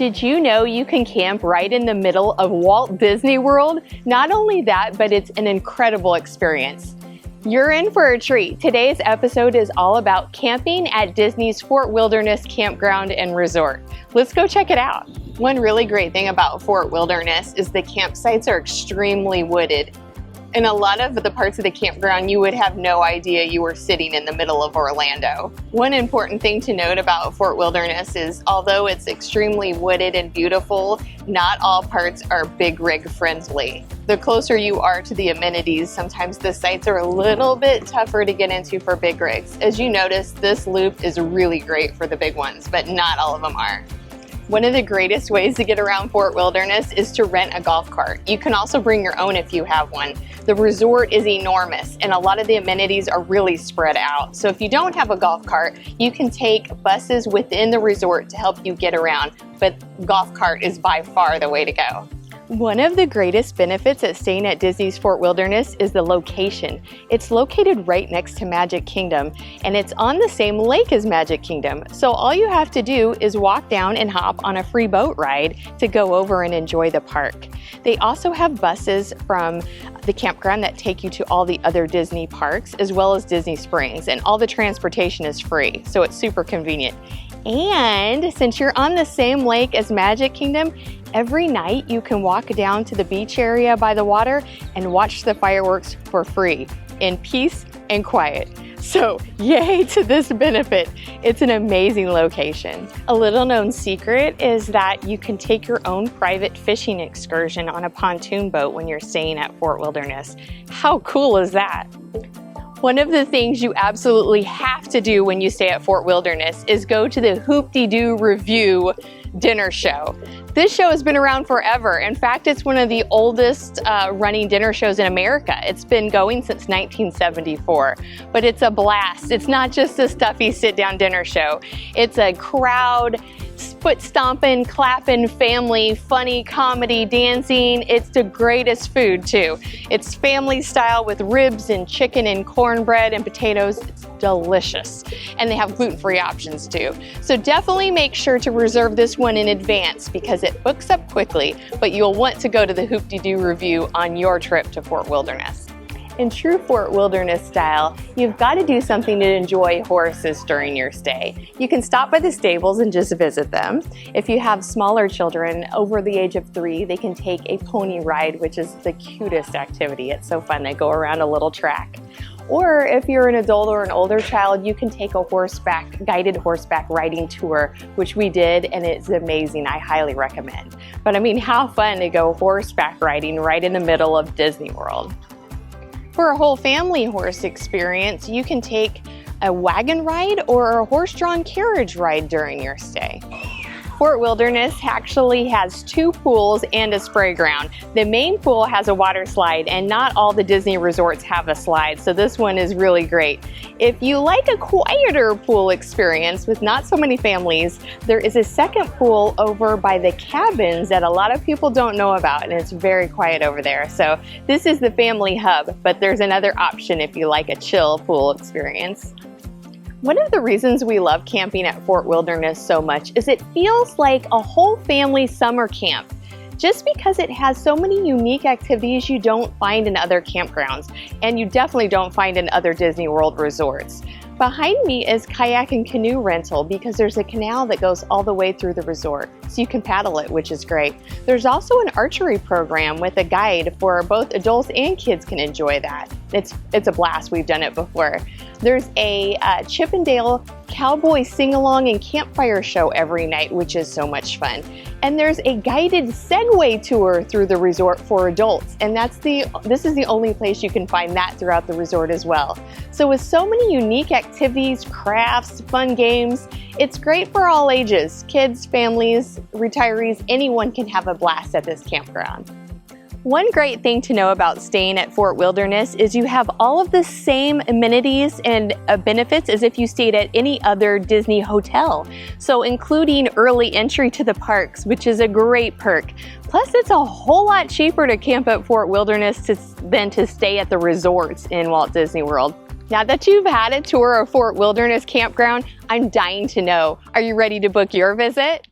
Did you know you can camp right in the middle of Walt Disney World? Not only that, but it's an incredible experience. You're in for a treat. Today's episode is all about camping at Disney's Fort Wilderness Campground and Resort. Let's go check it out. One really great thing about Fort Wilderness is the campsites are extremely wooded. In a lot of the parts of the campground, you would have no idea you were sitting in the middle of Orlando. One important thing to note about Fort Wilderness is although it's extremely wooded and beautiful, not all parts are big rig friendly. The closer you are to the amenities, sometimes the sites are a little bit tougher to get into for big rigs. As you notice, this loop is really great for the big ones, but not all of them are. One of the greatest ways to get around Fort Wilderness is to rent a golf cart. You can also bring your own if you have one. The resort is enormous and a lot of the amenities are really spread out. So if you don't have a golf cart, you can take buses within the resort to help you get around, but golf cart is by far the way to go. One of the greatest benefits at staying at Disney's Fort Wilderness is the location. It's located right next to Magic Kingdom, and it's on the same lake as Magic Kingdom. So all you have to do is walk down and hop on a free boat ride to go over and enjoy the park. They also have buses from the campground that take you to all the other Disney parks, as well as Disney Springs, and all the transportation is free, so it's super convenient. And since you're on the same lake as Magic Kingdom, every night you can walk down to the beach area by the water and watch the fireworks for free in peace and quiet. So yay to this benefit. It's an amazing location. A little known secret is that you can take your own private fishing excursion on a pontoon boat when you're staying at Fort Wilderness. How cool is that? One of the things you absolutely have to do when you stay at Fort Wilderness is go to the Hoop-Dee-Doo Revue dinner show. This show has been around forever. In fact, it's one of the oldest running dinner shows in America. It's been going since 1974, but it's a blast. It's not just a stuffy sit-down dinner show. It's a crowd, foot stomping, clapping, family, funny, comedy, dancing. It's the greatest food too. It's family style with ribs and chicken and cornbread and potatoes. It's delicious. And they have gluten-free options too. So definitely make sure to reserve this one in advance because it books up quickly, but you'll want to go to the Hoop-Dee-Doo Revue on your trip to Fort Wilderness. In true Fort Wilderness style, you've got to do something to enjoy horses during your stay. You can stop by the stables and just visit them. If you have smaller children over the age of 3, they can take a pony ride, which is the cutest activity. It's so fun. They go around a little track. Or if you're an adult or an older child, you can take a guided horseback riding tour, which we did, and it's amazing. I highly recommend. But I mean, how fun to go horseback riding right in the middle of Disney World. For a whole family horse experience, you can take a wagon ride or a horse-drawn carriage ride during your stay. Fort Wilderness actually has 2 pools and a spray ground. The main pool has a water slide, and not all the Disney resorts have a slide, so this one is really great. If you like a quieter pool experience with not so many families, there is a second pool over by the cabins that a lot of people don't know about, and it's very quiet over there. So this is the family hub, but there's another option if you like a chill pool experience. One of the reasons we love camping at Fort Wilderness so much is it feels like a whole family summer camp. Just because it has so many unique activities you don't find in other campgrounds, and you definitely don't find in other Disney World resorts. Behind me is kayak and canoe rental because there's a canal that goes all the way through the resort, so you can paddle it, which is great. There's also an archery program with a guide for both adults and kids can enjoy that. It's a blast. We've done it before. There's a Chip 'n Dale cowboy sing-along and campfire show every night, which is so much fun. And there's a guided Segway tour through the resort for adults, and this is the only place you can find that throughout the resort as well. So with so many unique activities, crafts, fun games, it's great for all ages. Kids, families, retirees, anyone can have a blast at this campground. One great thing to know about staying at Fort Wilderness is you have all of the same amenities and benefits as if you stayed at any other Disney hotel. So including early entry to the parks, which is a great perk. Plus, it's a whole lot cheaper to camp at Fort Wilderness than to stay at the resorts in Walt Disney World. Now that you've had a tour of Fort Wilderness Campground, I'm dying to know, are you ready to book your visit?